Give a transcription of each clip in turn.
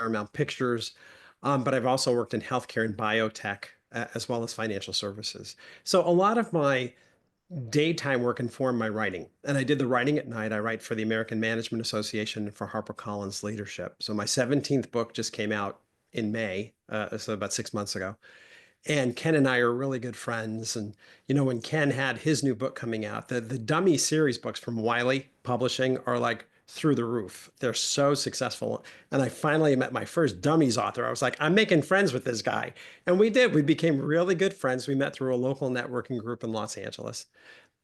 Paramount Pictures, but I've also worked in healthcare and biotech, as well as financial services. So a lot of my daytime work informed my writing. And I did the writing at night. I write for the American Management Association and for HarperCollins Leadership. So my 17th book just came out in May, so about 6 months ago. And Ken and I are really good friends. And, when Ken had his new book coming out, the Dummy series books from Wiley Publishing are like through the roof. They're so successful. And I finally met my first Dummies author. I was like, I'm making friends with this guy. And we did. We became really good friends. We met through a local networking group in Los Angeles.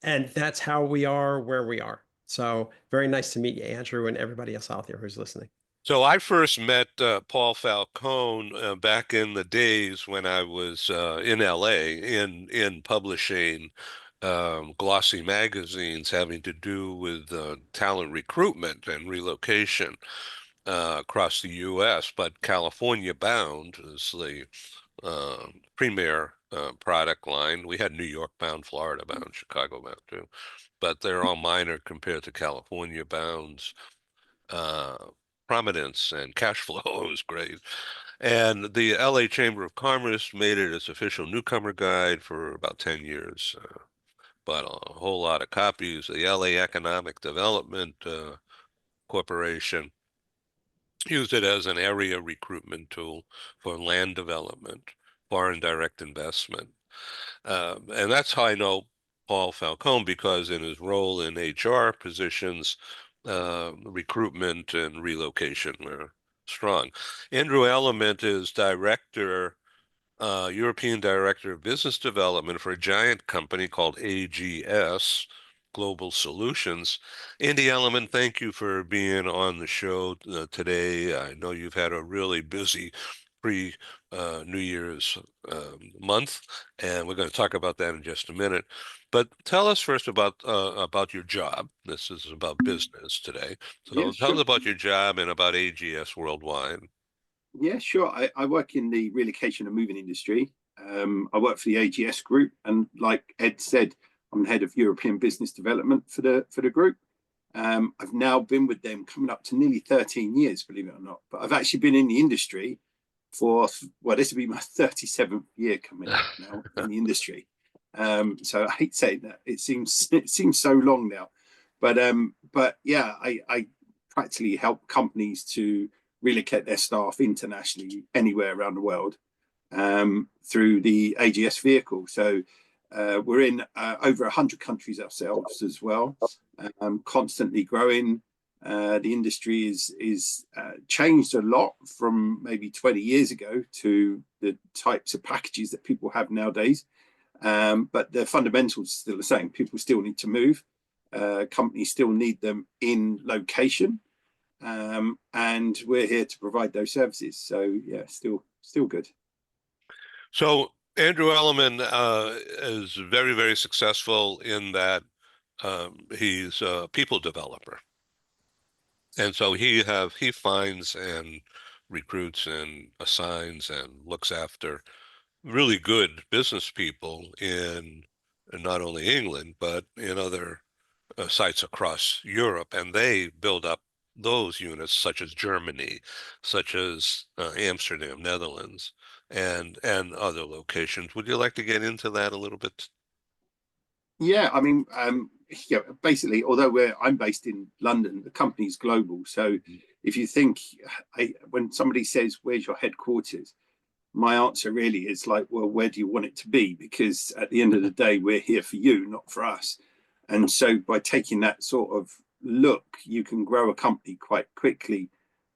And that's how we are where we are. So very nice to meet you, Andrew, and everybody else out there who's listening. So I first met Paul Falcone back in the days when I was in LA in publishing glossy magazines having to do with talent recruitment and relocation across the U.S. But California Bound is the premier product line. We had New York Bound, Florida Bound, Chicago Bound too, but they're all minor compared to California Bound's uh, prominence and cash flow. It was great. And the LA Chamber of Commerce made it its official newcomer guide for about 10 years. Bought a whole lot of copies. The LA Economic Development Corporation used it as an area recruitment tool for land development, foreign direct investment. And that's how I know Paul Falcone, because in his role in HR positions, recruitment and relocation were strong. Andrew Elliman is European Director of Business Development for a giant company called AGS Global Solutions. Andy Elliman, thank you for being on the show today. I know you've had a really busy pre New Year's month, and we're going to talk about that in just a minute. But tell us first about your job. This is about business today. Yeah, So tell us sure. about your job and about AGS worldwide. Yeah, sure. I work in the relocation and moving industry. I work for the AGS group, and like Ed said, I'm the head of European business development for the group. I've now been with them coming up to nearly 13 years, believe it or not. But I've actually been in the industry for, well, this will be my 37th year coming up now in the industry. So I hate saying that. It seems so long now. But yeah, I practically help companies to relocate their staff internationally anywhere around the world through the AGS vehicle. So we're in over 100 countries ourselves as well, constantly growing. The industry is changed a lot from maybe 20 years ago to the types of packages that people have nowadays. But the fundamentals are still the same. People still need to move. Companies still need them in location. And we're here to provide those services. So yeah, still good. So Andrew Elliman is very, very successful in that he's a people developer. And so he finds and recruits and assigns and looks after really good business people in not only England, but in other sites across Europe. And they build up those units, such as Germany, such as Amsterdam, Netherlands, and other locations. Would you like to get into that a little bit? Yeah, I mean, yeah, basically, although I'm based in London, the company's global. So if you think, when somebody says, "Where's your headquarters?" my answer really is like, well, where do you want it to be? Because at the end of the day, we're here for you, not for us. And so by taking that sort of look, you can grow a company quite quickly.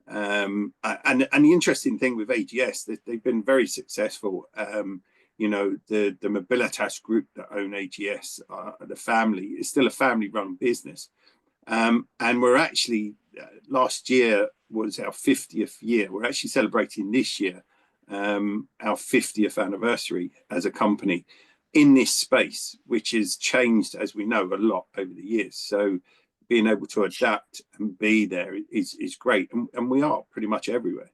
And the interesting thing with AGS, they've been very successful. You know, the Mobilitas group that own AGS, the family, is still a family-run business. And we're actually, last year was our 50th year. We're actually celebrating this year our 50th anniversary as a company in this space, which has changed, as we know, a lot over the years. So being able to adapt and be there is great. And we are pretty much everywhere.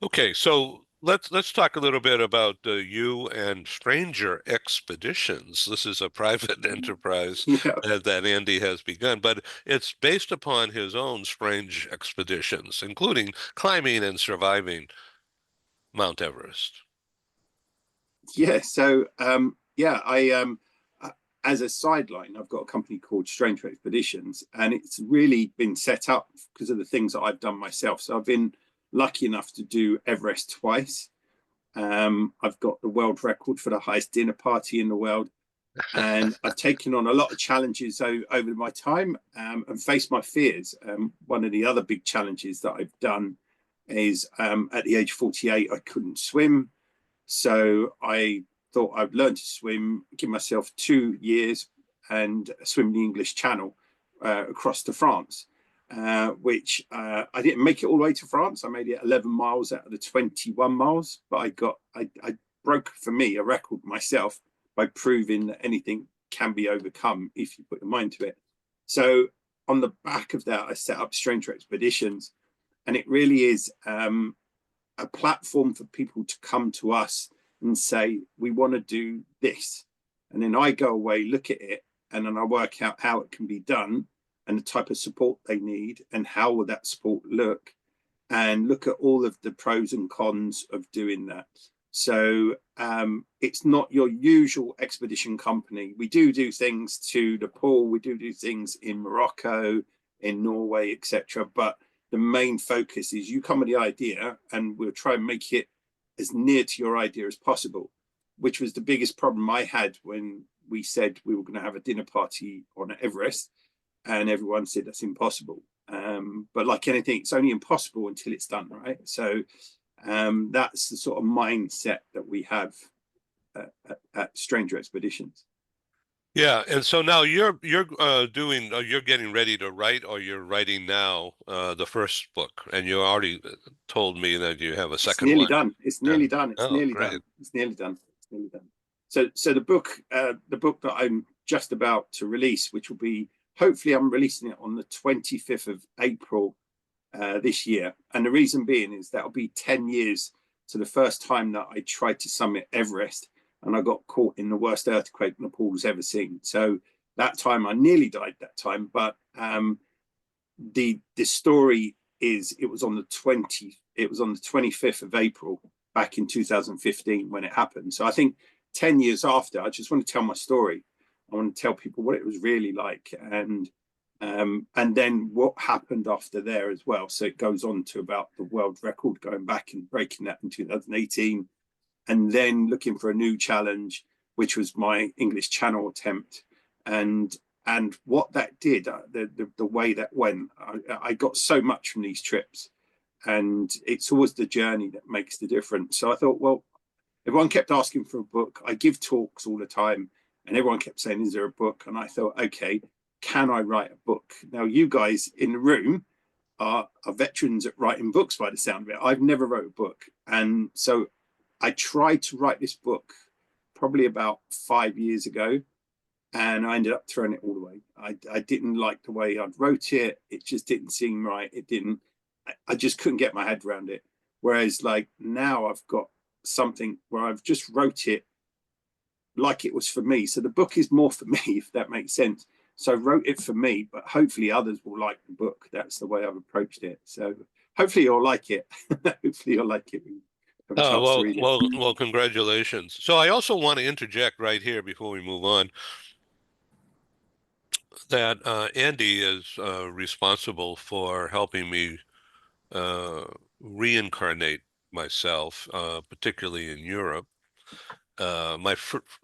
Okay, so let's talk a little bit about you and Stranger Expeditions. This is a private enterprise Yeah. that Andy has begun, but it's based upon his own strange expeditions, including climbing and surviving Mount Everest. Yeah. So yeah, as a sideline, I've got a company called Stranger Expeditions, and it's really been set up because of the things that I've done myself. So I've been lucky enough to do Everest twice. I've got the world record for the highest dinner party in the world. And I've taken on a lot of challenges over my time and faced my fears. One of the other big challenges that I've done is at the age of 48, I couldn't swim. So I thought I'd learn to swim, give myself 2 years and swim the English Channel across to France, which I didn't make it all the way to France. I made it 11 miles out of the 21 miles, but I broke, for me, a record myself by proving that anything can be overcome if you put your mind to it. So on the back of that, I set up Stranger Expeditions, and it really is a platform for people to come to us and say, we want to do this. And then I go away, look at it, and then I work out how it can be done and the type of support they need and how will that support look, and look at all of the pros and cons of doing that. So it's not your usual expedition company. We do things to Nepal, we do things in Morocco, in Norway, etc. But the main focus is you come with the idea and we'll try and make it as near to your idea as possible, which was the biggest problem I had when we said we were going to have a dinner party on Everest, and everyone said that's impossible. But like anything, it's only impossible until it's done, right? So that's the sort of mindset that we have at Stranger Expeditions. Yeah, and so now you're getting ready to write, or you're writing now the first book, and you already told me that you have a It's second nearly one. done. It's nearly done. It's Oh, nearly great. done. It's nearly done. It's nearly done. So the book that I'm just about to release, which will be, hopefully I'm releasing it on the 25th of April this year. And the reason being is that'll be 10 years to the first time that I tried to summit Everest, and I got caught in the worst earthquake Nepal's ever seen. So that time I nearly died that time, but the story is it was on the 25th of April back in 2015 when it happened. So I think 10 years after, I just want to tell my story. I want to tell people what it was really like, and then what happened after there as well. So it goes on to about the world record, going back and breaking that in 2018, and then looking for a new challenge, which was my English Channel attempt, and what that did, the way that went. I got so much from these trips, and it's always the journey that makes the difference. So I thought, well, everyone kept asking for a book. I give talks all the time, and everyone kept saying, is there a book? And I thought, okay, can I write a book? Now, you guys in the room are veterans at writing books by the sound of it. I've never wrote a book. And so I tried to write this book probably about 5 years ago, and I ended up throwing it all away. I didn't like the way I'd wrote it. It just didn't seem right. I just couldn't get my head around it. Whereas like now I've got something where I've just wrote it like it was for me. So the book is more for me, if that makes sense. So I wrote it for me, but hopefully others will like the book. That's the way I've approached it. So hopefully you'll like it. Hopefully you'll like it. Have a chance to read it. Well, congratulations. So I also want to interject right here before we move on that Andy is responsible for helping me uh, reincarnate myself, particularly in Europe. Let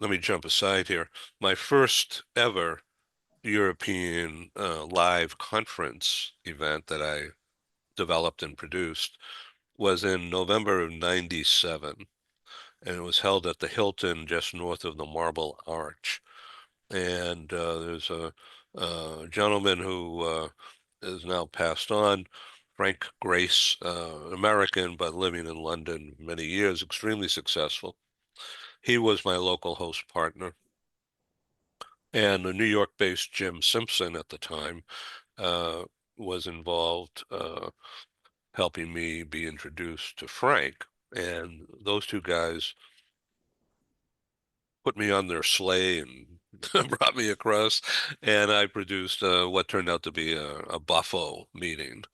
me jump aside here. My first ever European live conference event that I developed and produced was in November of '97, and it was held at the Hilton just north of the Marble Arch. And there's a gentleman who is now passed on, Frank Grace, American, but living in London many years, extremely successful. He was my local host partner. And the New York-based Jim Simpson at the time was involved helping me be introduced to Frank. And those two guys put me on their sleigh and brought me across, and I produced what turned out to be a Buffo meeting,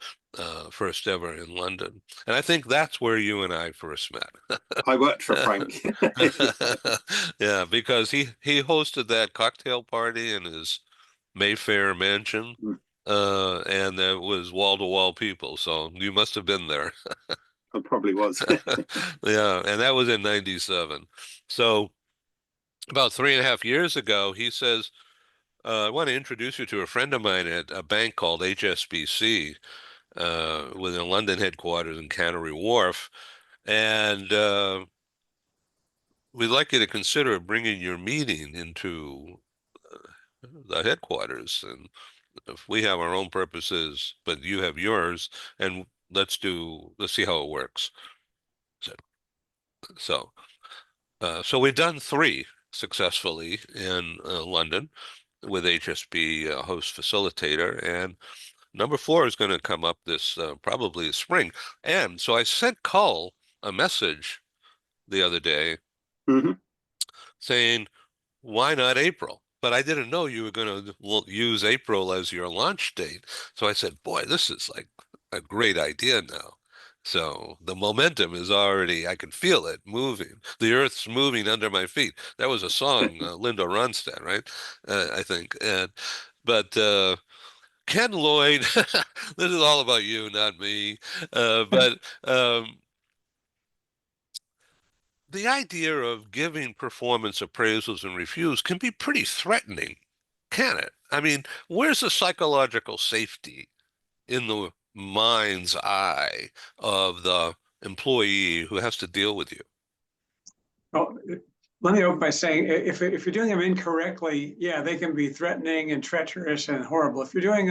first ever in London. And I think that's where you and I first met. I worked for Frank. Yeah, because he hosted that cocktail party in his Mayfair mansion, and there was wall-to-wall people, so you must have been there. I probably was. Yeah, and that was in '97. So about 3.5 years ago, he says, I want to introduce you to a friend of mine at a bank called HSBC, with a London headquarters in Canary Wharf. And we'd like you to consider bringing your meeting into the headquarters. And if we have our own purposes, but you have yours, and let's see how it works. So, so we've done 3 successfully in London with HSB host facilitator, and number 4 is going to come up this probably spring. And so I sent Cull a message the other day Mhm. saying, why not April? But I didn't know you were going to use April as your launch date. So I said, boy, this is like a great idea now. So the momentum is already, I can feel it moving. The earth's moving under my feet. That was a song, Linda Ronstadt, right? I think. But Ken Lloyd, this is all about you, not me. But the idea of giving performance appraisals and reviews can be pretty threatening, can it? I mean, where's the psychological safety in the mind's eye of the employee who has to deal with you? Well, let me open by saying, if you're doing them incorrectly, yeah, they can be threatening and treacherous and horrible. If you're doing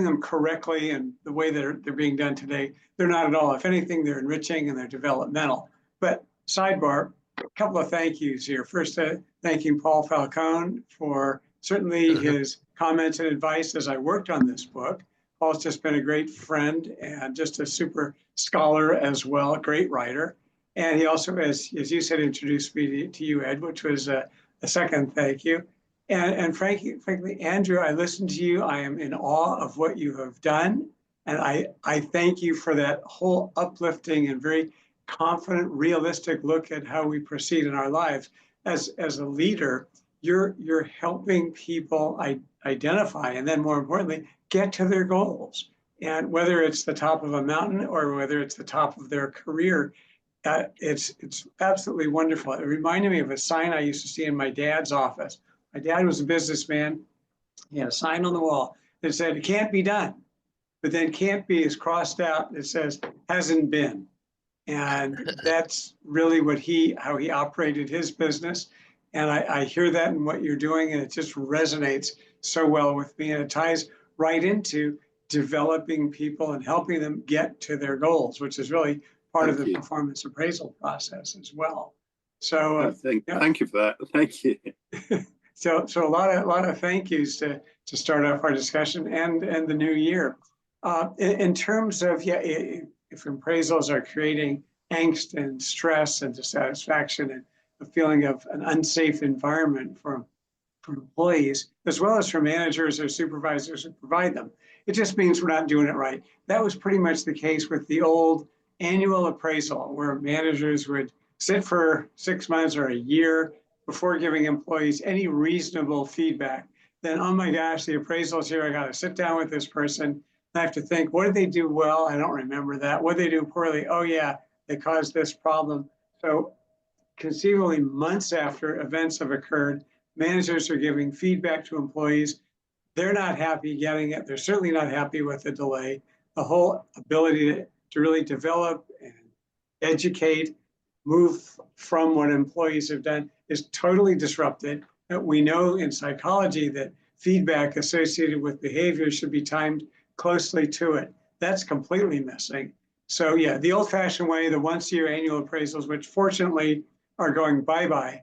them correctly and the way they're being done today, they're not at all. If anything, they're enriching and they're developmental. But sidebar, a couple of thank yous here. First, thanking Paul Falcone for certainly his comments and advice as I worked on this book. Paul's just been a great friend and just a super scholar as well, a great writer. And he also, as you said, introduced me to you, Ed, which was a second thank you. And frankly, Andrew, I listened to you. I am in awe of what you have done. And I thank you for that whole uplifting and very confident, realistic look at how we proceed in our lives. As a leader, you're helping people identify and then more importantly, get to their goals. And whether it's the top of a mountain or whether it's the top of their career, it's absolutely wonderful. It reminded me of a sign I used to see in my dad's office. My dad was a businessman. He had a sign on the wall that said, it can't be done. But then can't be is crossed out. It says, hasn't been. And that's really how he operated his business. And I hear that in what you're doing, and it just resonates so well with me. And it ties right into developing people and helping them get to their goals, which is really part of the performance appraisal process as well. So thank you for that. Thank you. So a lot of thank yous to start off our discussion and the new year. In terms of if appraisals are creating angst and stress and dissatisfaction and a feeling of an unsafe environment for employees, as well as for managers or supervisors who provide them, it just means we're not doing it right. That was pretty much the case with the old annual appraisal, where managers would sit for 6 months or a year before giving employees any reasonable feedback. Then, oh my gosh, the appraisal's here. I got to sit down with this person. I have to think, what did they do well? I don't remember that. What did they do poorly? Oh yeah, they caused this problem. So conceivably months after events have occurred, managers are giving feedback to employees. They're not happy getting it. They're certainly not happy with the delay. The whole ability to really develop and educate, move from what employees have done is totally disrupted. We know in psychology that feedback associated with behavior should be timed closely to it. That's completely missing. So yeah, the old-fashioned way, the once-a-year annual appraisals, which fortunately are going bye-bye,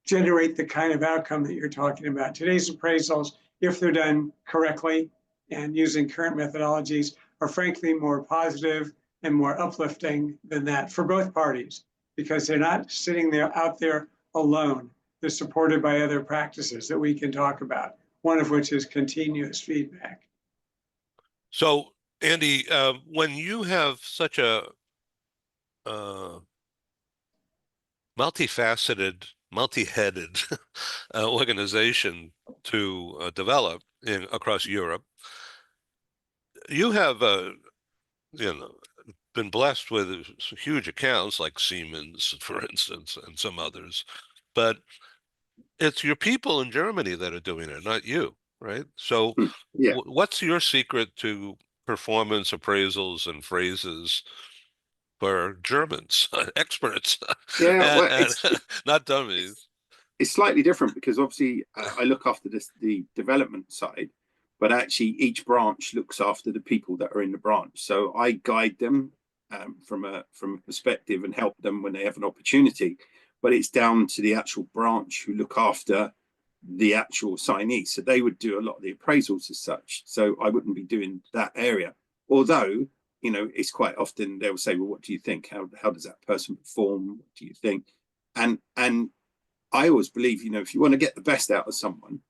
generate the kind of outcome that you're talking about. Today's appraisals, if they're done correctly and using current methodologies, are frankly more positive and more uplifting than that for both parties, because they're not sitting there out there alone. They're supported by other practices that we can talk about, one of which is continuous feedback. So, Andy, when you have such a multifaceted, multi-headed organization to develop across Europe, you have been blessed with huge accounts like Siemens, for instance, and some others, but it's your people in Germany that are doing it, not you, right? So Yeah. what's your secret to performance appraisals and phrases for Germans, experts, Yeah, well, and not dummies? it's slightly different because obviously I look after the development side, but actually each branch looks after the people that are in the branch. So I guide them from a perspective and help them when they have an opportunity. But it's down to the actual branch who look after the actual assignee. So they would do a lot of the appraisals as such. So I wouldn't be doing that area. Although, you know, it's quite often they'll say, well, what do you think? How does that person perform? What do you think? And I always believe, you know, if you want to get the best out of someone,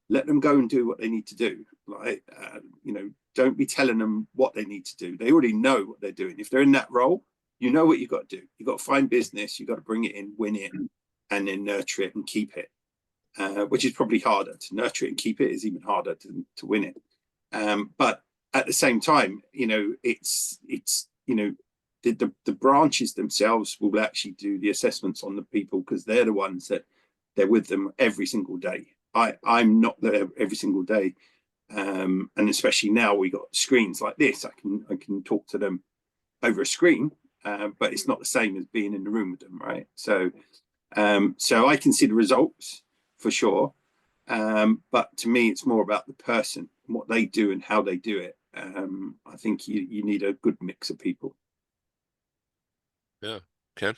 let them go and do what they need to do. Like, you know, don't be telling them what they need to do. They already know what they're doing. If they're in that role, you know what you've got to do. You've got to find business. You've got to bring it in, win it, and then nurture it and keep it, which is probably harder. To nurture it and keep it is even harder to win it. But at the same time, you know, it's you know, the branches themselves will actually do the assessments on the people because they're the ones that they're with them every single day. I'm not there every single day, and especially now we got screens like this. I can talk to them over a screen, but it's not the same as being in the room with them, right? So I can see the results for sure, but to me, it's more about the person, what they do, and how they do it. I think you need a good mix of people. Yeah, Ken?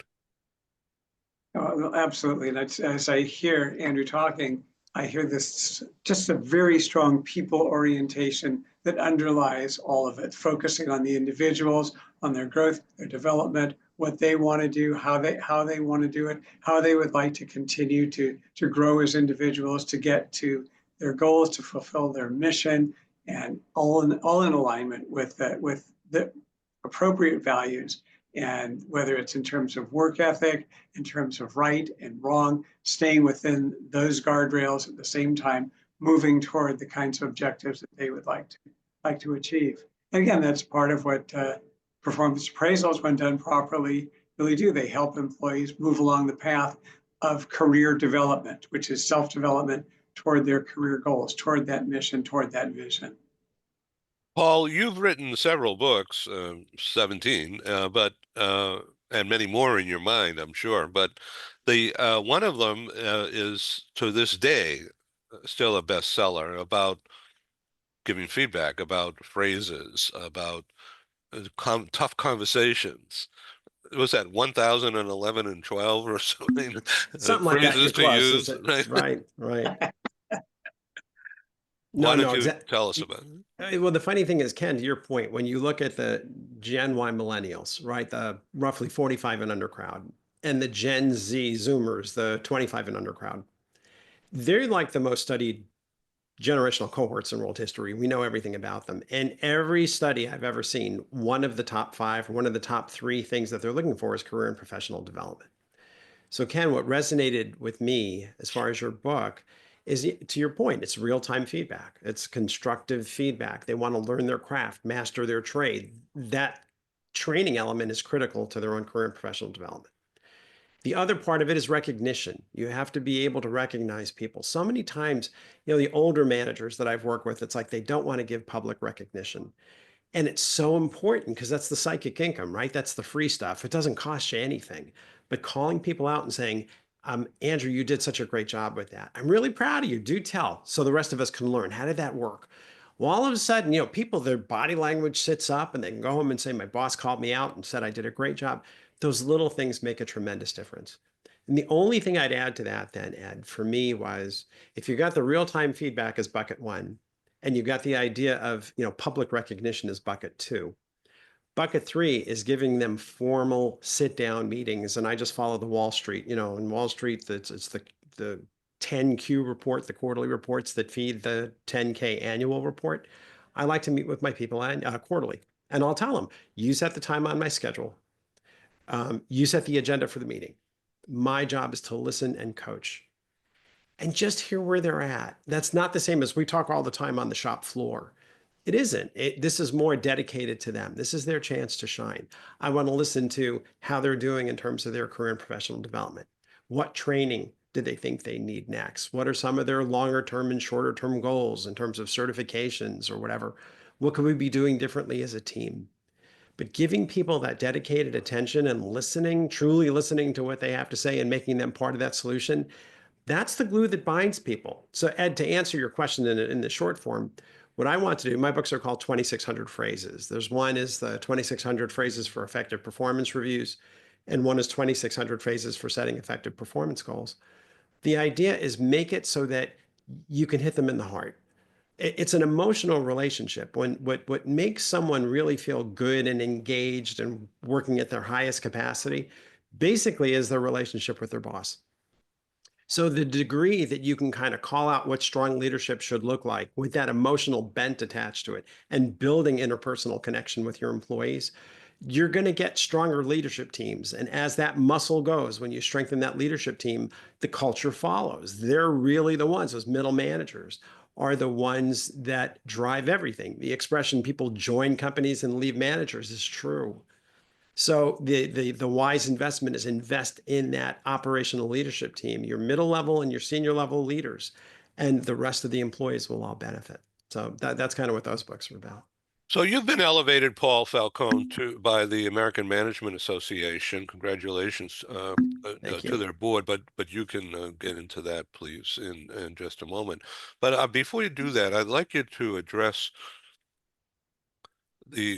Oh, absolutely. And as I hear Andrew talking, I hear this just a very strong people orientation that underlies all of it, focusing on the individuals, on their growth, their development, what they want to do, how they want to do it, how they would like to continue to grow as individuals, to get to their goals, to fulfill their mission, and all in alignment with the appropriate values. And whether it's in terms of work ethic, in terms of right and wrong, staying within those guardrails at the same time, moving toward the kinds of objectives that they would like to achieve. And again, that's part of what performance appraisals, when done properly, really do. They help employees move along the path of career development, which is self-development toward their career goals, toward that mission, toward that vision. Paul, you've written several books, 17, and many more in your mind, I'm sure. But the one of them is to this day still a bestseller about giving feedback, about phrases, about tough conversations. Was that 1011 and 12 or something? Something like that. Phrases You're to close. use, right? Right. Why don't you Exactly. tell us about it? Well, the funny thing is, Ken, to your point, when you look at the Gen Y millennials, right, the roughly 45 and under crowd, and the Gen Z Zoomers, the 25 and under crowd, they're like the most studied generational cohorts in world history. We know everything about them. And every study I've ever seen, one of the top 5, one of the top 3 things that they're looking for is career and professional development. So Ken, what resonated with me as far as your book is, to your point, it's real-time feedback. It's constructive feedback. They want to learn their craft, master their trade. That training element is critical to their own career and professional development. The other part of it is recognition. You have to be able to recognize people. So many times, you know, the older managers that I've worked with, it's like they don't want to give public recognition. And it's so important because that's the psychic income, right? That's the free stuff. It doesn't cost you anything. But calling people out and saying, Andrew, you did such a great job with that. I'm really proud of you. Do tell so the rest of us can learn. How did that work? Well, all of a sudden, you know, people, their body language sits up and they can go home and say, my boss called me out and said I did a great job. Those little things make a tremendous difference. And the only thing I'd add to that then, Ed, for me was if you got the real-time feedback as bucket 1, and you got the idea of, you know, public recognition as bucket 2, Bucket three is giving them formal sit-down meetings, and I just follow the Wall Street. You know, in Wall Street, it's the 10Q report, the quarterly reports that feed the 10K annual report. I like to meet with my people quarterly, and I'll tell them, you set the time on my schedule. You set the agenda for the meeting. My job is to listen and coach and just hear where they're at. That's not the same as we talk all the time on the shop floor. It isn't. This is more dedicated to them. This is their chance to shine. I want to listen to how they're doing in terms of their career and professional development. What training do they think they need next? What are some of their longer term and shorter term goals in terms of certifications or whatever? What could we be doing differently as a team? But giving people that dedicated attention and listening, truly listening to what they have to say and making them part of that solution, that's the glue that binds people. So Ed, to answer your question in the short form, what I want to do, my books are called 2,600 Phrases. There's one is the 2,600 Phrases for Effective Performance Reviews, and one is 2,600 Phrases for Setting Effective Performance Goals. The idea is make it so that you can hit them in the heart. It's an emotional relationship. What makes someone really feel good and engaged and working at their highest capacity basically is their relationship with their boss. So the degree that you can kind of call out what strong leadership should look like with that emotional bent attached to it and building interpersonal connection with your employees, you're going to get stronger leadership teams. And as that muscle goes, when you strengthen that leadership team, the culture follows. They're really the ones, those middle managers are the ones that drive everything. The expression people join companies and leave managers is true. So the wise investment is invest in that operational leadership team, your middle level and your senior level leaders, and the rest of the employees will all benefit. So that's kind of what those books are about. So you've been elevated, Paul Falcone, by the American Management Association. Congratulations to their board, but you can get into that, please, in just a moment. But before you do that, I'd like you to address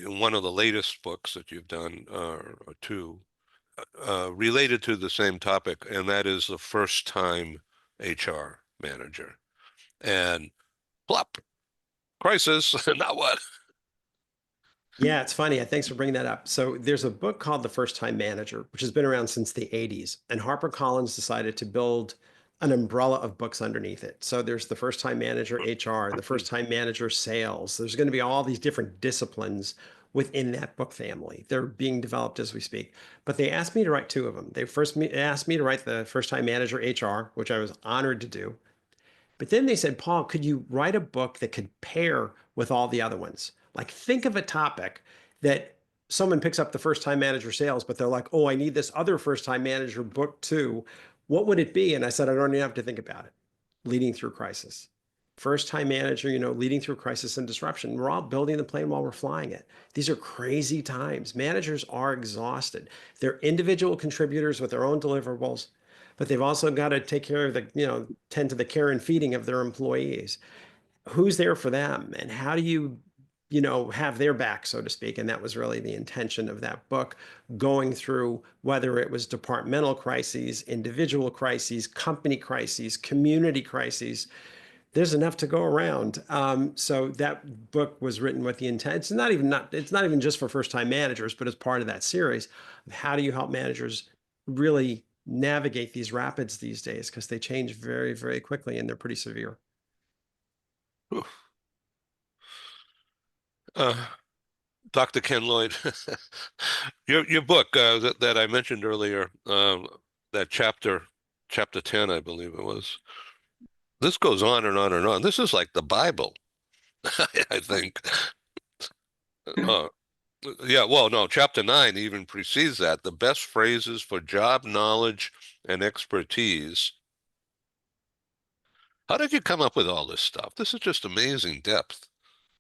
one of the latest books that you've done, or two, related to the same topic, and that is the first-time HR manager. And plop, crisis, now what? Yeah, it's funny. Thanks for bringing that up. So there's a book called The First Time Manager, which has been around since the 80s. And HarperCollins decided to build an umbrella of books underneath it. So there's the First Time Manager HR, the First Time Manager Sales. There's going to be all these different disciplines within that book family. They're being developed as we speak. But they asked me to write two of them. They first asked me to write the First Time Manager HR, which I was honored to do. But then they said, Paul, could you write a book that could pair with all the other ones? Like, think of a topic that someone picks up the First Time Manager Sales, but they're like, oh, I need this other First Time Manager book too. What would it be? And I said, I don't even have to think about it. Leading Through Crisis. First Time Manager, leading through crisis and disruption. We're all building the plane while we're flying it. These are crazy times. Managers are exhausted. They're individual contributors with their own deliverables, but they've also got to take care of tend to the care and feeding of their employees. Who's there for them? And how do you have their back, so to speak? And that was really the intention of that book, going through whether it was departmental crises, individual crises, company crises, community crises. There's enough to go around. So that book was written with the intent. It's not even just for first-time managers, but as part of that series of how do you help managers really navigate these rapids these days, because they change very, very quickly and they're pretty severe. Dr. Ken Lloyd, your book that I mentioned earlier, that chapter 10, I believe it was. This goes on and on and on. This is like the Bible, I think. Yeah, well, no, chapter 9 even precedes that. The best phrases for job knowledge and expertise. How did you come up with all this stuff? This is just amazing depth.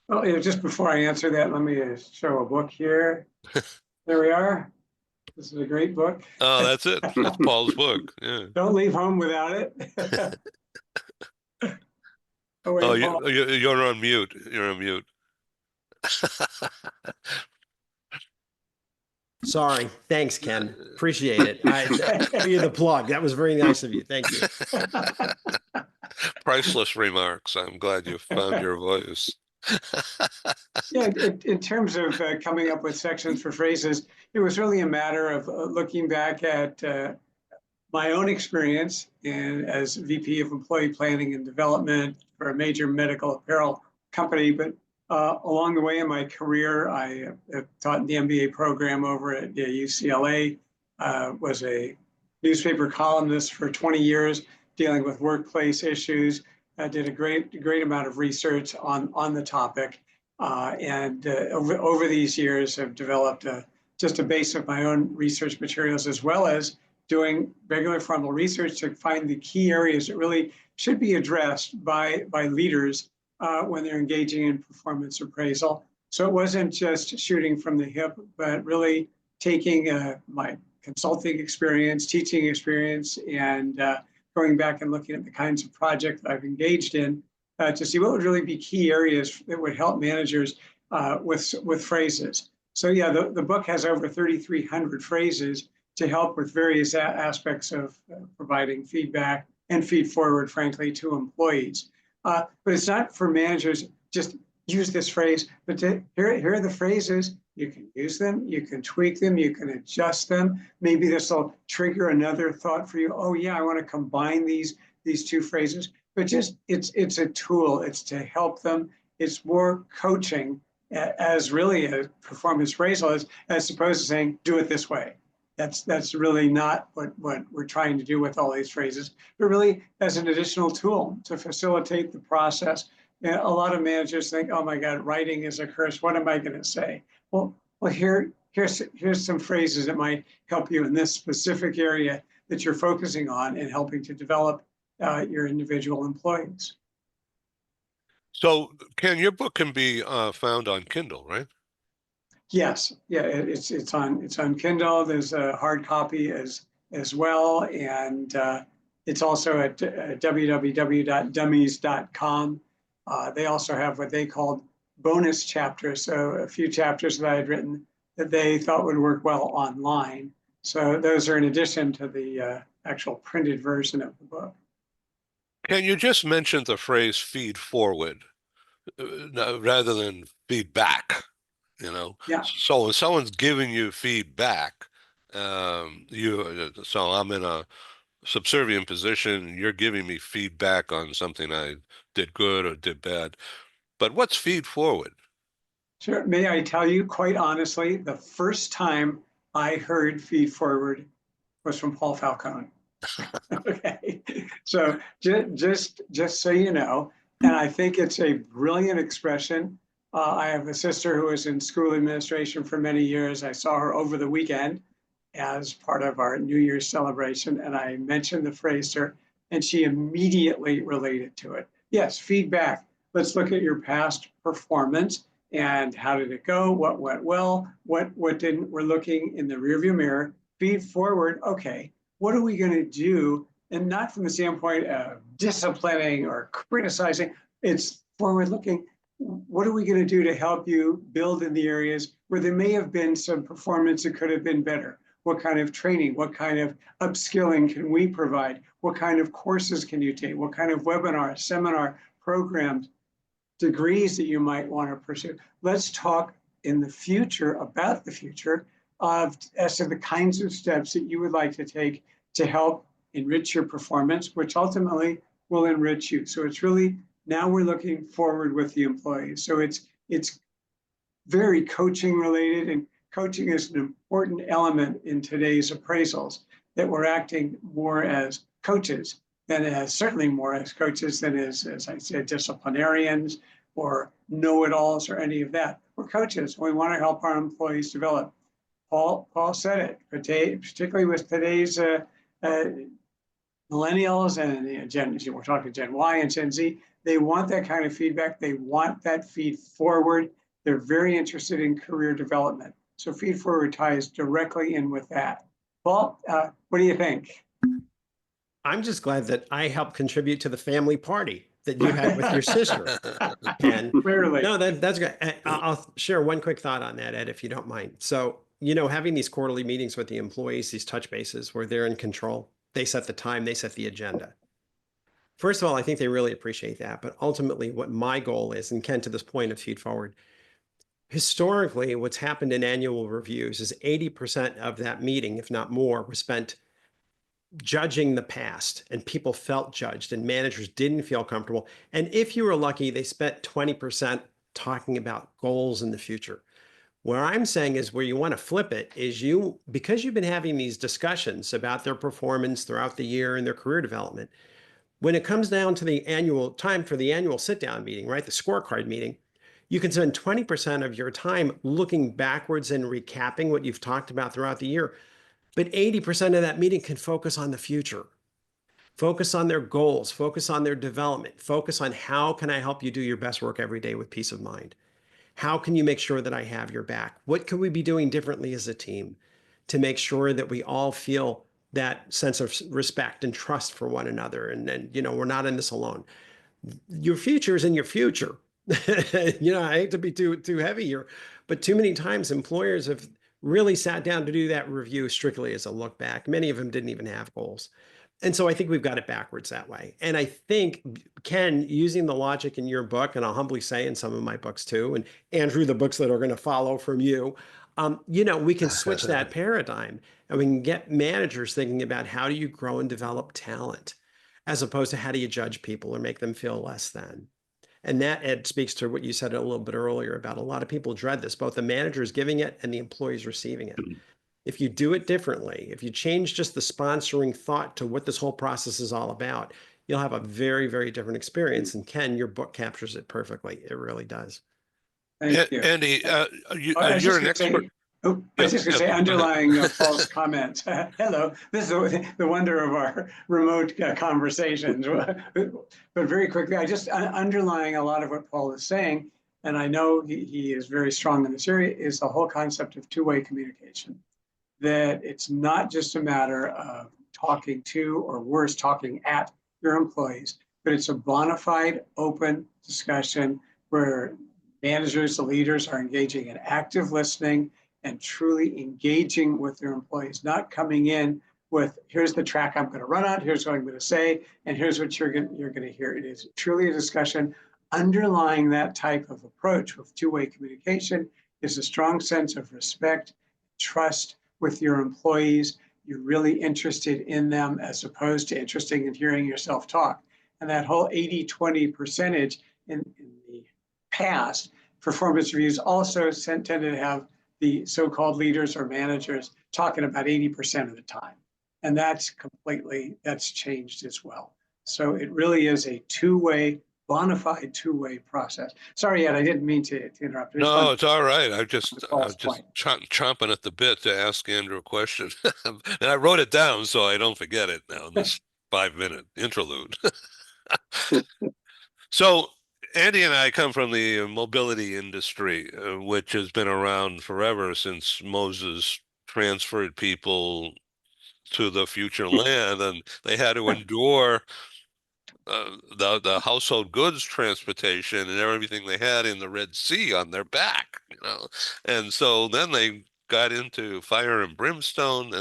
Well, just before I answer that, let me show a book here. There we are. This is a great book. Oh, that's it. That's Paul's book. Yeah. Don't leave home without it. Oh, you're on mute. You're on mute. Sorry. Thanks, Ken. Appreciate it. I gave you the plug. That was very nice of you. Thank you. Priceless remarks. I'm glad you found your voice. Yeah, in terms of coming up with sections for phrases, it was really a matter of looking back at my own experience as VP of Employee Planning and Development for a major medical apparel company. But along the way in my career, I taught in the MBA program over at UCLA, was a newspaper columnist for 20 years, dealing with workplace issues. I did a great amount of research on the topic. And over these years have developed just a base of my own research materials, as well as doing regular formal research to find the key areas that really should be addressed by leaders when they're engaging in performance appraisal. So it wasn't just shooting from the hip, but really taking my consulting experience, teaching experience, and going back and looking at the kinds of projects I've engaged in to see what would really be key areas that would help managers with phrases. So yeah, the book has over 3,300 phrases to help with various aspects of providing feedback and feed forward, frankly, to employees. But it's not for managers, just use this phrase, but here are the phrases. You can use them, you can tweak them, you can adjust them. Maybe this will trigger another thought for you. Oh yeah, I want to combine these two phrases. But just it's a tool. It's to help them. It's more coaching as really a performance appraisal as opposed to saying do it this way. That's really not what we're trying to do with all these phrases, but really as an additional tool to facilitate the process. And a lot of managers think, oh my God, writing is a curse. What am I going to say? Well, here's some phrases that might help you in this specific area that you're focusing on and helping to develop your individual employees. So, Ken, your book can be found on Kindle, right? Yes, yeah, it's on Kindle. There's a hard copy as well, and it's also at www.dummies.com. They also have what they called bonus chapters, so a few chapters that I had written that they thought would work well online. So those are in addition to the actual printed version of the book. Ken, you just mentioned the phrase feed forward rather than feedback, you know? Yeah. So when someone's giving you feedback, so I'm in a subservient position, and you're giving me feedback on something I did good or did bad. But what's feed forward? Sure. May I tell you, quite honestly, the first time I heard feed forward was from Paul Falcone. Okay, so just so you know, and I think it's a brilliant expression. I have a sister who was in school administration for many years. I saw her over the weekend as part of our New Year's celebration, and I mentioned the phrase to her, and she immediately related to it. Yes, feedback. Let's look at your past performance and how did it go? What went well? What didn't? We're looking in the rearview mirror. Feed forward. Okay, what are we going to do? And not from the standpoint of disciplining or criticizing. It's forward looking. What are we going to do to help you build in the areas where there may have been some performance that could have been better? What kind of training, what kind of upskilling can we provide? What kind of courses can you take? What kind of webinar, seminar, programs, degrees that you might want to pursue? Let's talk in the future about the future as to the kinds of steps that you would like to take to help enrich your performance, which ultimately will enrich you. So it's really, now we're looking forward with the employees. So it's very coaching related, and coaching is an important element in today's appraisals, that we're acting more as coaches certainly more as coaches than as I said, disciplinarians or know-it-alls or any of that. We're coaches. We want to help our employees develop. Paul said it, particularly with today's millennials and Gen Z, we're talking Gen Y and Gen Z, they want that kind of feedback. They want that feed forward. They're very interested in career development. So feed forward ties directly in with that. Paul, what do you think? I'm just glad that I helped contribute to the family party that you had with your sister. And Clearly. no, that's great. I'll share one quick thought on that, Ed, if you don't mind. So, having these quarterly meetings with the employees, these touch bases where they're in control, they set the time, they set the agenda. First of all, I think they really appreciate that. But ultimately, what my goal is, and Ken, to this point of Feed Forward, historically, what's happened in annual reviews is 80% of that meeting, if not more, was spent judging the past, and people felt judged, and managers didn't feel comfortable. And if you were lucky, they spent 20% talking about goals in the future. Where I'm saying is where you want to flip it is because you've been having these discussions about their performance throughout the year and their career development, when it comes down to the annual time for the annual sit down meeting, right, the scorecard meeting, you can spend 20% of your time looking backwards and recapping what you've talked about throughout the year. But 80% of that meeting can focus on the future, focus on their goals, focus on their development, focus on how can I help you do your best work every day with peace of mind? How can you make sure that I have your back? What could we be doing differently as a team to make sure that we all feel that sense of respect and trust for one another? And we're not in this alone. Your future is in your future. I hate to be too heavy here, but too many times employers have really sat down to do that review strictly as a look back. Many of them didn't even have goals. And so I think we've got it backwards that way. And I think, Ken, using the logic in your book, and I'll humbly say in some of my books too, and Andrew, the books that are going to follow from you, we can switch that paradigm, and we can get managers thinking about how do you grow and develop talent, as opposed to how do you judge people or make them feel less than. And that, Ed, speaks to what you said a little bit earlier about a lot of people dread this, both the managers giving it and the employees receiving it. If you do it differently, if you change just the sponsoring thought to what this whole process is all about, you'll have a very, very different experience. And Ken, your book captures it perfectly. It really does. Thank you. Andy, you're an expert. I was just going to say, underlying Paul's comments. Hello, this is the wonder of our remote conversations. But very quickly, I just underlying a lot of what Paul is saying, and I know he is very strong in this area, is the whole concept of two-way communication. That it's not just a matter of talking to, or worse, talking at your employees, but it's a bona fide, open discussion where managers, the leaders are engaging in active listening and truly engaging with their employees, not coming in with, here's the track I'm going to run on, here's what I'm going to say, and here's what you're going to hear. It is truly a discussion. Underlying that type of approach with two-way communication is a strong sense of respect, trust with your employees. You're really interested in them as opposed to interested in hearing yourself talk. And that whole 80-20 percentage in the past, performance reviews also tended to have the so-called leaders or managers talking about 80% of the time. And that's changed as well. So it really is a two-way, bona fide two-way process. Sorry, Ed, I didn't mean to interrupt. No, it's all right. I'm just chomping at the bit to ask Andrew a question. And I wrote it down so I don't forget it now in this 5-minute interlude. So Andy and I come from the mobility industry, which has been around forever since Moses transferred people to the future land, and they had to endure the household goods transportation and everything they had in the Red Sea on their back, And so then they got into fire and brimstone,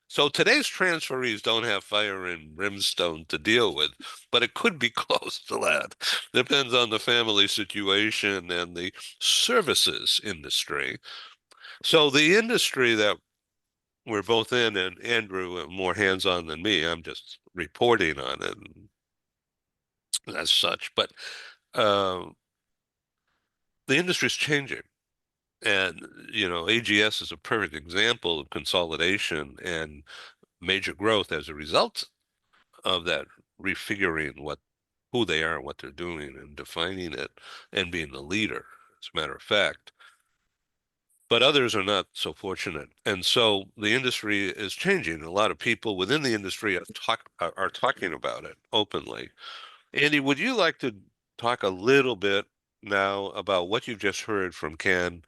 so today's transferees don't have fire and brimstone to deal with, but it could be close to that. Depends on the family situation and the services industry. So the industry that we're both in, and Andrew more hands-on than me, I'm just reporting on it as such, but the industry's changing. And, AGS is a perfect example of consolidation and major growth as a result of that refiguring who they are and what they're doing and defining it and being the leader, as a matter of fact. But others are not so fortunate. And so the industry is changing. A lot of people within the industry are talking about it openly. Andy, would you like to talk a little bit now about what you've just heard from Ken?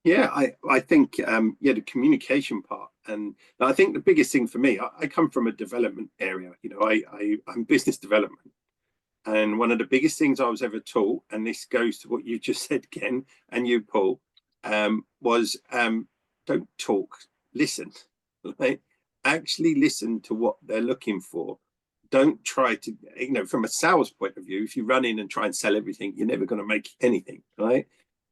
Yeah, I think the communication part, and I think the biggest thing for me, I come from a development area. I'm business development, and one of the biggest things I was ever taught, and this goes to what you just said, Ken, and you, Paul, was don't talk, listen. Right? Actually listen to what they're looking for. don't try to, from a sales point of view, if you run in and try and sell everything, you're never going to make anything, right?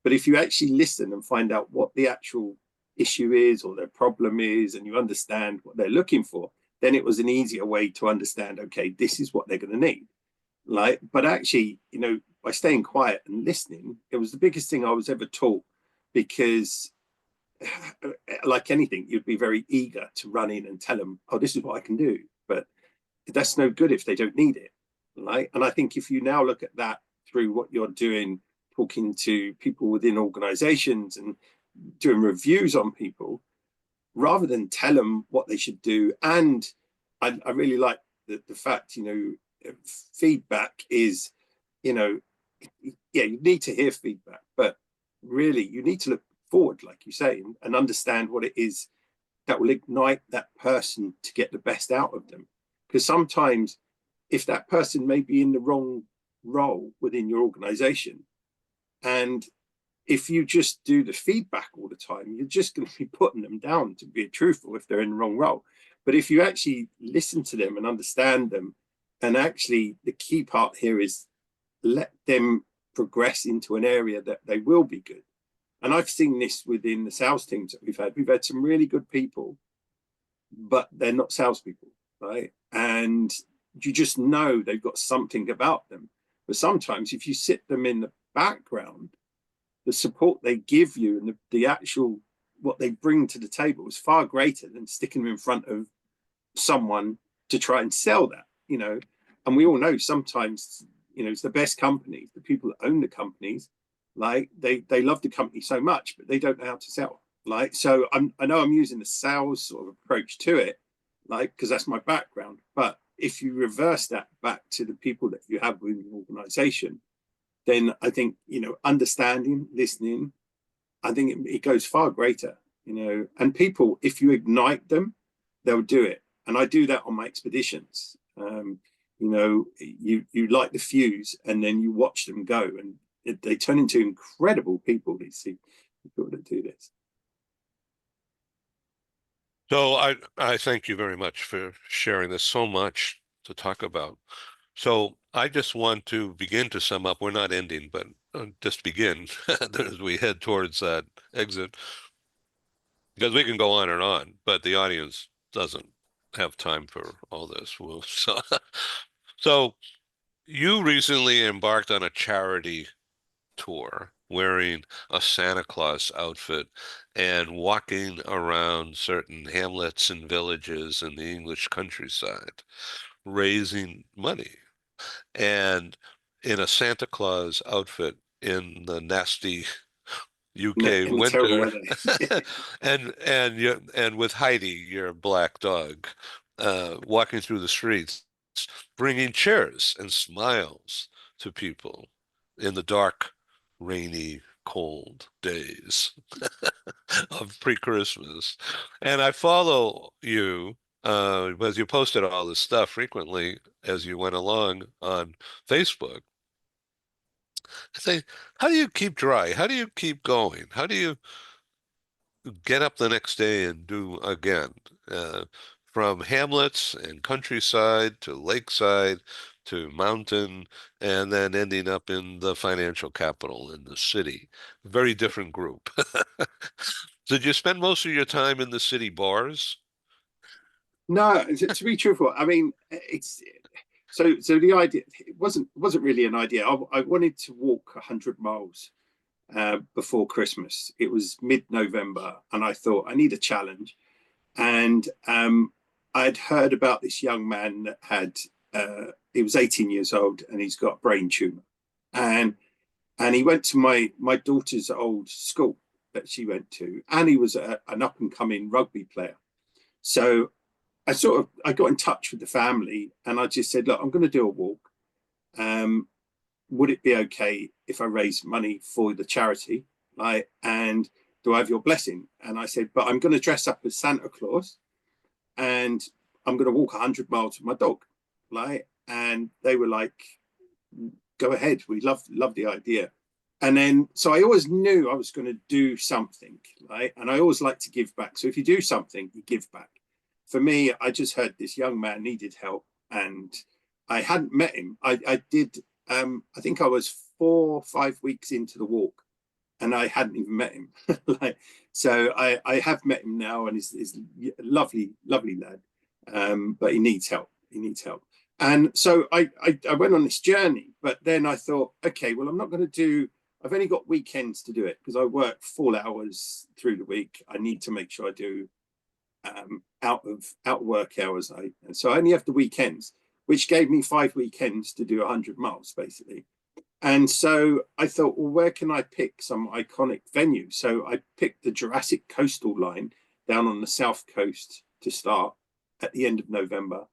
But if you actually listen and find out what the actual issue is or their problem is, and you understand what they're looking for, then it was an easier way to understand, okay, this is what they're going to need. But actually, by staying quiet and listening, it was the biggest thing I was ever taught, because like anything, you'd be very eager to run in and tell them, oh, this is what I can do. But that's no good if they don't need it. Right. And I think if you now look at that through what you're doing, talking to people within organizations and doing reviews on people, rather than tell them what they should do. And I really like the fact, feedback is, yeah, you need to hear feedback, but really you need to look forward, like you say, and understand what it is that will ignite that person to get the best out of them. Because sometimes if that person may be in the wrong role within your organization, and if you just do the feedback all the time, you're just going to be putting them down, to be truthful, if they're in the wrong role. But if you actually listen to them and understand them, and actually the key part here is let them progress into an area that they will be good. And I've seen this within the sales teams that we've had. We've had some really good people, but they're not salespeople, right? And you just know they've got something about them. But sometimes if you sit them in the background, the support they give you and the actual, what they bring to the table is far greater than sticking them in front of someone to try and sell that, And we all know sometimes, it's the best companies, the people that own the companies, like they love the company so much, but they don't know how to sell. So I know I'm using the sales sort of approach to it, because that's my background. But if you reverse that back to the people that you have within the organization, then I think, understanding, listening, I think it goes far greater, and people, if you ignite them, they'll do it. And I do that on my expeditions. You light the fuse and then you watch them go, and they turn into incredible people, these people that do this. So I thank you very much for sharing this, so much to talk about. So I just want to begin to sum up. We're not ending, but just begin as we head towards that exit, because we can go on, but the audience doesn't have time for all this. So you recently embarked on a charity tour wearing a Santa Claus outfit and walking around certain hamlets and villages in the English countryside, raising money. And in a Santa Claus outfit in the nasty UK In terrible winter, weather. and with Heidi, your black dog, walking through the streets, bringing cheers and smiles to people in the dark, rainy, cold days of pre-Christmas. And I follow you because you posted all this stuff frequently as you went along on Facebook. I say, how do you keep dry? How do you keep going? How do you get up the next day and do again? From hamlets and countryside to lakeside to mountain, and then ending up in the financial capital in the city. Very different group. Did you spend most of your time in the city bars? No, to be truthful, I mean, it's so the idea, it wasn't really an idea. I wanted to walk 100 miles before Christmas. It was mid-November, and I thought I need a challenge. And I'd heard about this young man that had he was 18 years old, and he's got a brain tumor, and he went to my daughter's old school that she went to, and he was an up-and-coming rugby player. So I got in touch with the family, and I just said, look, I'm going to do a walk. Would it be okay if I raise money for the charity? And do I have your blessing? And I said, but I'm going to dress up as Santa Claus, and I'm going to walk 100 miles with my dog. And they were like, go ahead. We love the idea. And then, so I always knew I was going to do something, and I always like to give back. So if you do something, you give back. For me, I just heard this young man needed help, and I hadn't met him. I did. I think I was 4 or 5 weeks into the walk, and I hadn't even met him. Like, so I have met him now, and he's a lovely lad. But he needs help. He needs help. And so I went on this journey, but then I thought, okay, well, I'm not going to do. I've only got weekends to do it because I work full hours through the week. I need to make sure I do out of work hours. And so I only have the weekends, which gave me 5 weekends to do 100 miles basically. And so I thought, well, where can I pick some iconic venue? So I picked the Jurassic Coastal Line down on the south coast to start at the end of November.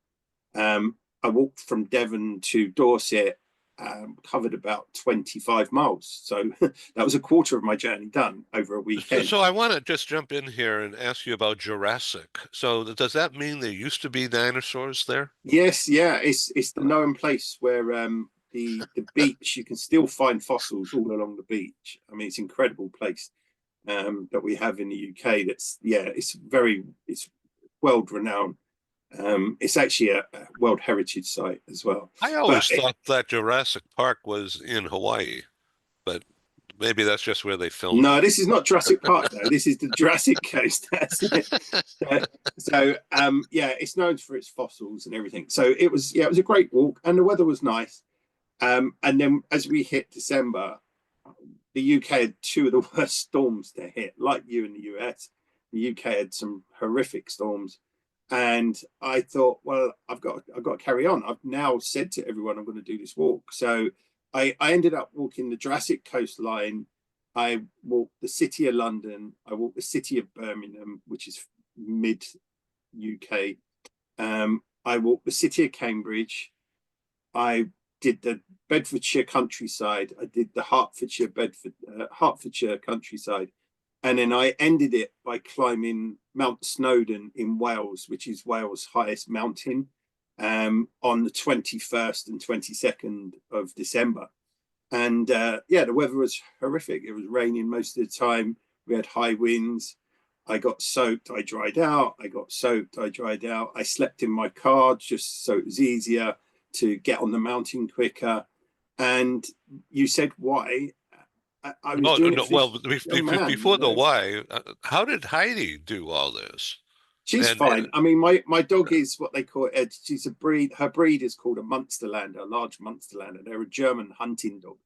I walked from Devon to Dorset, covered about 25 miles. So that was a quarter of my journey done over a weekend. So I want to just jump in here and ask you about Jurassic. So does that mean there used to be dinosaurs there? Yes, yeah, it's the known place where the beach, you can still find fossils all along the beach. I mean, it's an incredible place that we have in the UK. It's world renowned. It's actually a World Heritage Site as well. I always thought that Jurassic Park was in Hawaii, but maybe that's just where they filmed. No, this is not Jurassic Park though. This is the Jurassic Coast. So it's known for its fossils and everything. So it was a great walk, and the weather was nice. And then as we hit December, the UK had 2 of the worst storms to hit, like you in the US. The UK had some horrific storms. And I thought, well, I've got to carry on. I've now said to everyone I'm going to do this walk. So I ended up walking the Jurassic coastline. I walked the City of London. I walked the City of Birmingham, which is mid UK. I walked the City of Cambridge. I did the Bedfordshire countryside. I did the Hertfordshire countryside. And then I ended it by climbing Mount Snowdon in Wales, which is Wales' highest mountain, on the 21st and 22nd of December. And the weather was horrific. It was raining most of the time. We had high winds. I got soaked. I dried out. I got soaked. I dried out. I slept in my car just so it was easier to get on the mountain quicker. And you said why? I was doing it. Well, before the why, how did Heidi do all this? She's fine. I mean, my dog is what they call it. She's a breed. Her breed is called a Munsterlander, a large Munsterlander. They're a German hunting dog.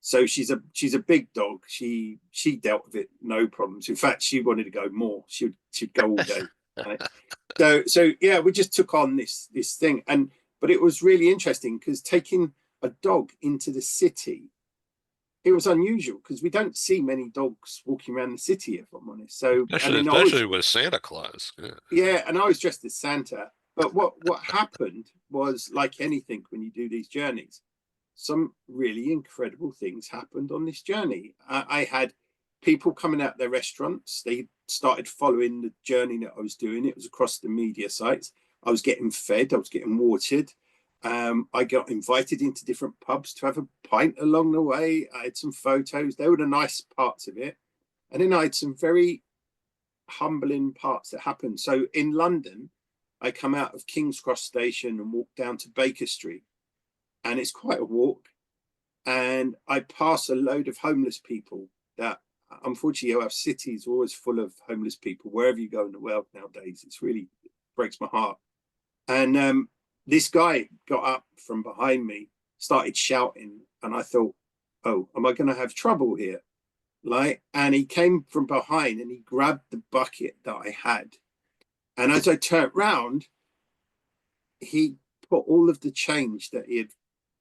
So she's a big dog. She dealt with it no problems. In fact, she wanted to go more. She'd go all day. Right? So yeah, we just took on this thing, but it was really interesting because taking a dog into the city, it was unusual because we don't see many dogs walking around the city, if I'm honest. So especially with Santa Claus. Yeah, and I was dressed as Santa. But what happened was, like anything when you do these journeys, some really incredible things happened on this journey. I had people coming out their restaurants. They started following the journey that I was doing. It was across the media sites. I was getting fed. I was getting watered. I got invited into different pubs to have a pint along the way. I had some photos. They were the nice parts of it. And then I had some very humbling parts that happened. So in London, I come out of King's Cross Station and walk down to Baker Street. And it's quite a walk. And I pass a load of homeless people that, unfortunately, our cities are always full of homeless people. Wherever you go in the world nowadays, it breaks my heart. And this guy got up from behind me, started shouting, and I thought, oh, am I going to have trouble here? And he came from behind and he grabbed the bucket that I had. And as I turned round, he put all of the change that he had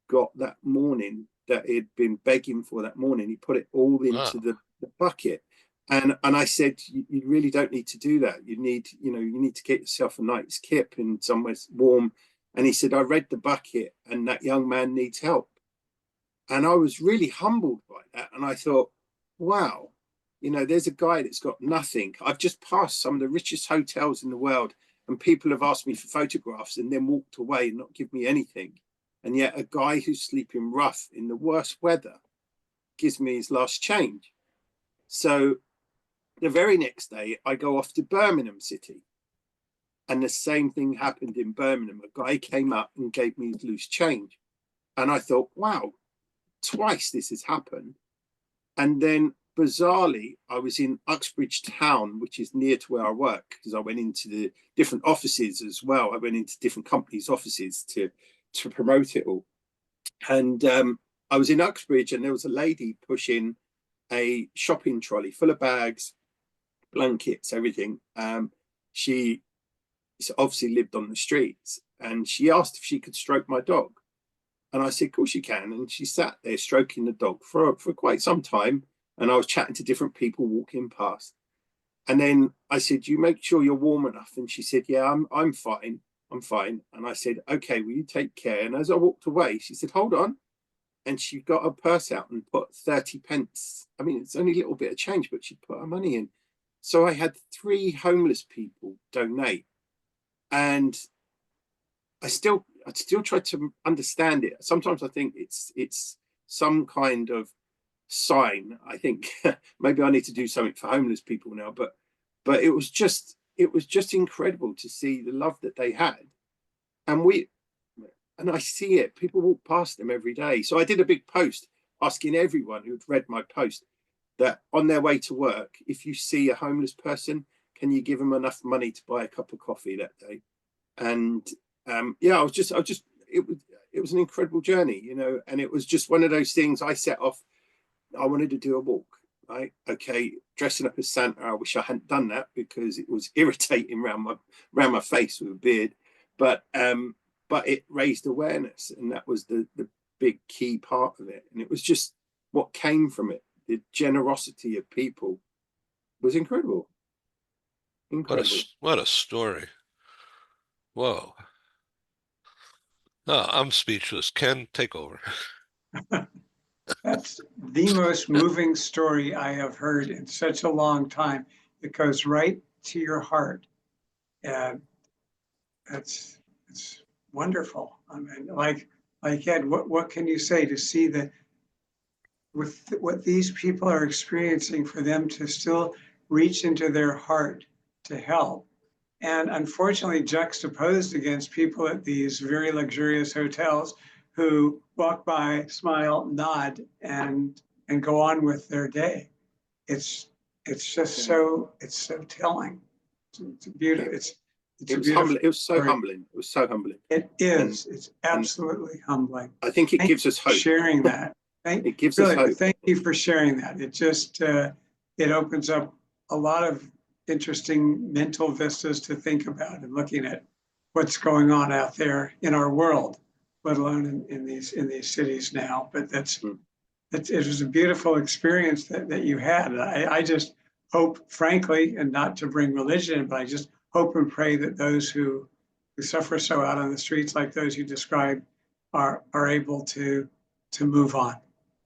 got that morning, that he had been begging for that morning, he put it all into the bucket. And I said, you really don't need to do that. You need to get yourself a night's kip in somewhere warm. And he said, I read the bucket and that young man needs help. And I was really humbled by that. And I thought, wow, there's a guy that's got nothing. I've just passed some of the richest hotels in the world and people have asked me for photographs and then walked away and not give me anything. And yet a guy who's sleeping rough in the worst weather gives me his last change. So the very next day, I go off to Birmingham City. And the same thing happened in Birmingham. A guy came up and gave me his loose change. And I thought, wow, twice this has happened. And then bizarrely, I was in Uxbridge Town, which is near to where I work, because I went into the different offices as well. I went into different companies' offices to promote it all. And I was in Uxbridge, and there was a lady pushing a shopping trolley full of bags, blankets, everything. She obviously lived on the streets, and she asked if she could stroke my dog. And I said, of course you can. And she sat there stroking the dog for quite some time. And I was chatting to different people walking past. And then I said, you make sure you're warm enough. And she said, yeah, I'm fine. I'm fine. And I said, okay, will you take care? And as I walked away, she said, hold on. And she got her purse out and put 30 pence. I mean, it's only a little bit of change, but she put her money in. So I had 3 homeless people donate. And I still try to understand it. Sometimes I think it's some kind of sign. I think maybe I need to do something for homeless people now, but it was just incredible to see the love that they had. And I see it. People walk past them every day. So I did a big post asking everyone who'd read my post that on their way to work, if you see a homeless person, can you give them enough money to buy a cup of coffee that day? And yeah, it was an incredible journey, you know, and it was just one of those things. I set off, I wanted to do a walk, right? Okay, dressing up as Santa, I wish I hadn't done that because it was irritating around my face with a beard, but it raised awareness, and that was the big key part of it. And it was just what came from it. The generosity of people was incredible. Incredible. What a story. Whoa. Oh, I'm speechless. Ken, take over. That's the most moving story I have heard in such a long time. It goes right to your heart. And it's wonderful. I mean, like Ed, what can you say to see that with what these people are experiencing, for them to still reach into their heart to help? And unfortunately juxtaposed against people at these very luxurious hotels who walk by, smile, nod, and go on with their day. It's just so telling. It's beautiful. It was humbling. It was so humbling. It was so humbling. It is. It's absolutely humbling. I think it gives us hope. Sharing that. It gives us hope. Thank you for sharing that. It just it opens up a lot of interesting mental vistas to think about, and looking at what's going on out there in our world, let alone in these cities now. But it was a beautiful experience that you had. And I just hope, frankly, and not to bring religion in, but I just hope and pray that those who suffer so out on the streets, like those you described, are able to move on.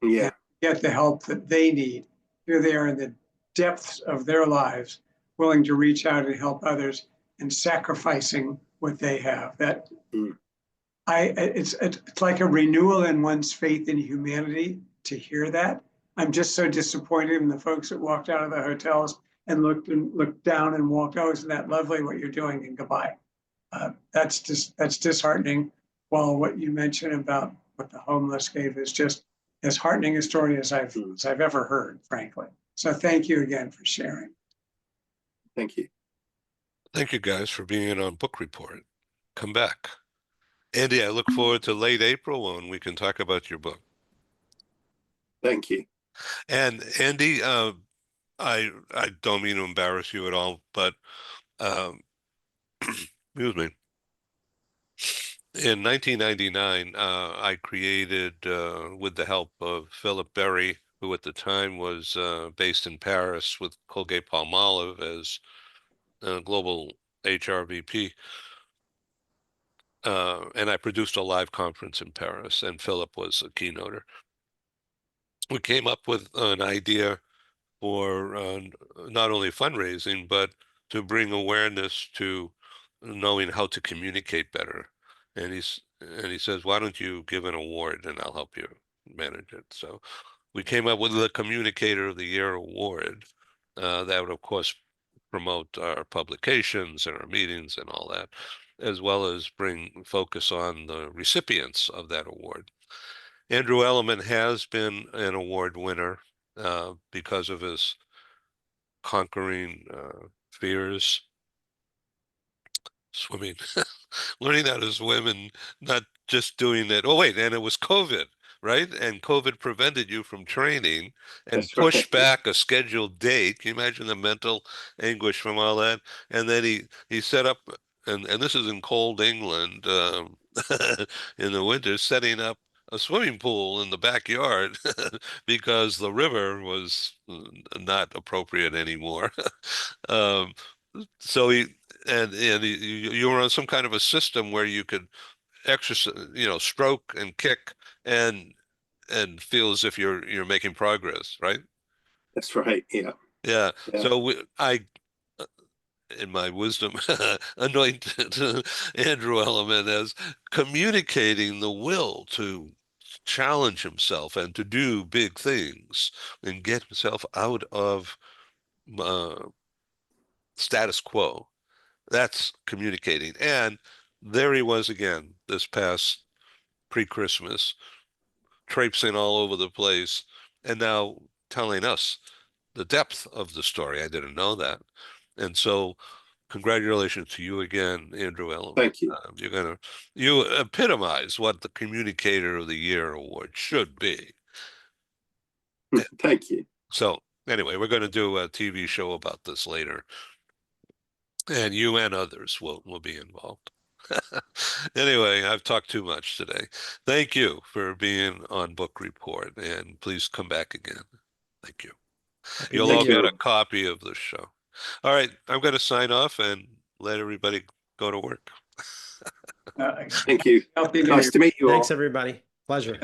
Yeah. Get the help that they need. Here they are in the depths of their lives, willing to reach out and help others, and sacrificing what they have. It's like a renewal in one's faith in humanity to hear that. I'm just so disappointed in the folks that walked out of the hotels and looked down and walked, oh, isn't that lovely what you're doing, and goodbye. That's disheartening. While what you mentioned about what the homeless gave is just as heartening a story as I've ever heard, frankly. So thank you again for sharing. Thank you. Thank you guys for being in on Book Report. Come back. Andy, I look forward to late April when we can talk about your book. Thank you. And Andy, I don't mean to embarrass you at all, but excuse me. In 1999, I created, with the help of Philip Berry, who at the time was based in Paris with Colgate-Palmolive as global HR VP, and I produced a live conference in Paris, and Philip was a keynoter. We came up with an idea for not only fundraising, but to bring awareness to knowing how to communicate better. And he says, why don't you give an award and I'll help you manage it. So we came up with the Communicator of the Year award. That would, of course, promote our publications and our meetings and all that, as well as bring focus on the recipients of that award. Andrew Elliman has been an award winner because of his conquering fears, swimming, learning how to swim, and not just doing it. Oh, wait, and it was COVID, right? And COVID prevented you from training and That's right. pushed back a scheduled date. Can you imagine the mental anguish from all that? And then he set up, and this is in cold England in the winter, setting up a swimming pool in the backyard because the river was not appropriate anymore. um, so you were on some kind of a system where you could exercise, stroke and kick and feel as if you're making progress, right? That's right. Yeah. Yeah. Yeah. So I, in my wisdom, anointed Andrew Elliman as communicating the will to challenge himself and to do big things and get himself out of status quo. That's communicating. And there he was again this past pre-Christmas, traipsing all over the place, and now telling us the depth of the story. I didn't know that. And so congratulations to you again, Andrew Elliman. Thank you. You epitomize what the Communicator of the Year award should be. Thank you. So anyway, we're going to do a TV show about this later. And you and others will be involved. Anyway, I've talked too much today. Thank you for being on Book Report, and please come back again. Thank you. You'll all get a copy of the show. All right, I'm going to sign off and let everybody go to work. Thank you. Nice to meet you all. Thanks, everybody. Pleasure.